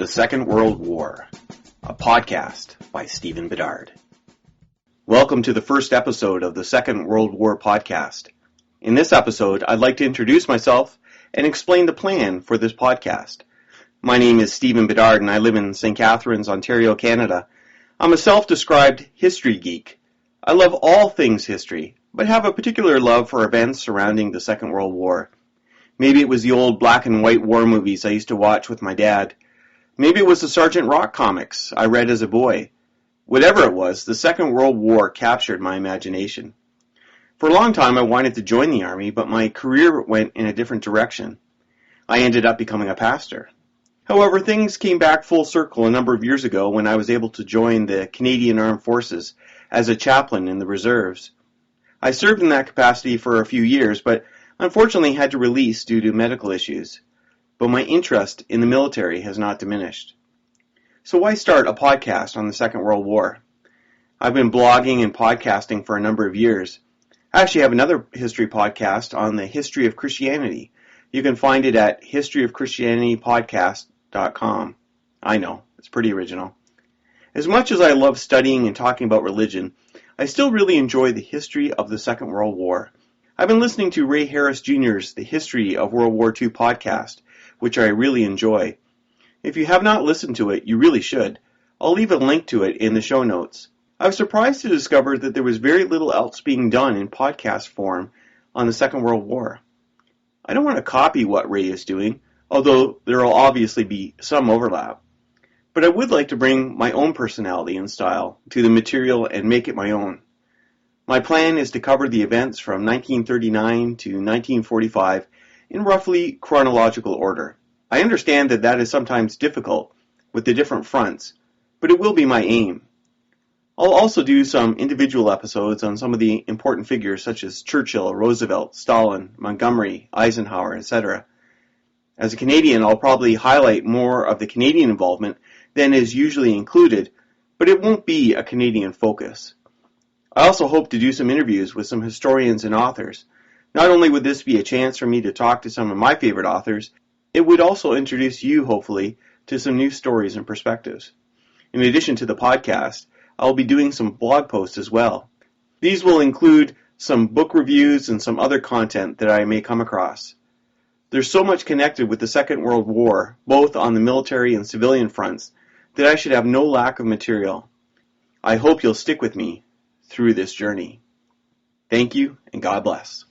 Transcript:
The Second World War, a podcast by Stephen Bedard. Welcome to the first episode of the Second World War podcast. In this episode, I'd like to introduce myself and explain the plan for this podcast. My name is Stephen Bedard and I live in St. Catharines, Ontario, Canada. I'm a self-described history geek. I love all things history, but have a particular love for events surrounding the Second World War. Maybe it was the old black and white war movies I used to watch with my dad. Maybe it was the Sergeant Rock comics I read as a boy. Whatever it was, the Second World War captured my imagination. For a long time I wanted to join the Army, but my career went in a different direction. I ended up becoming a pastor. However, things came back full circle a number of years ago when I was able to join the Canadian Armed Forces as a chaplain in the reserves. I served in that capacity for a few years, but unfortunately had to release due to medical issues. But my interest in the military has not diminished. So why start a podcast on the Second World War? I've been blogging and podcasting for a number of years. I actually have another history podcast on the history of Christianity. You can find it at historyofchristianitypodcast.com. I know, it's pretty original. As much as I love studying and talking about religion, I still really enjoy the history of the Second World War. I've been listening to Ray Harris Jr.'s The History of World War II podcast, which I really enjoy. If you have not listened to it, you really should. I'll leave a link to it in the show notes. I was surprised to discover that there was very little else being done in podcast form on the Second World War. I don't want to copy what Ray is doing, although there will obviously be some overlap. But I would like to bring my own personality and style to the material and make it my own. My plan is to cover the events from 1939 to 1945 in roughly chronological order. I understand that is sometimes difficult with the different fronts, but it will be my aim. I'll also do some individual episodes on some of the important figures such as Churchill, Roosevelt, Stalin, Montgomery, Eisenhower, etc. As a Canadian, I'll probably highlight more of the Canadian involvement than is usually included, but it won't be a Canadian focus. I also hope to do some interviews with some historians and authors. Not only would this be a chance for me to talk to some of my favorite authors, it would also introduce you, hopefully, to some new stories and perspectives. In addition to the podcast, I'll be doing some blog posts as well. These will include some book reviews and some other content that I may come across. There's so much connected with the Second World War, both on the military and civilian fronts, that I should have no lack of material. I hope you'll stick with me through this journey. Thank you, and God bless.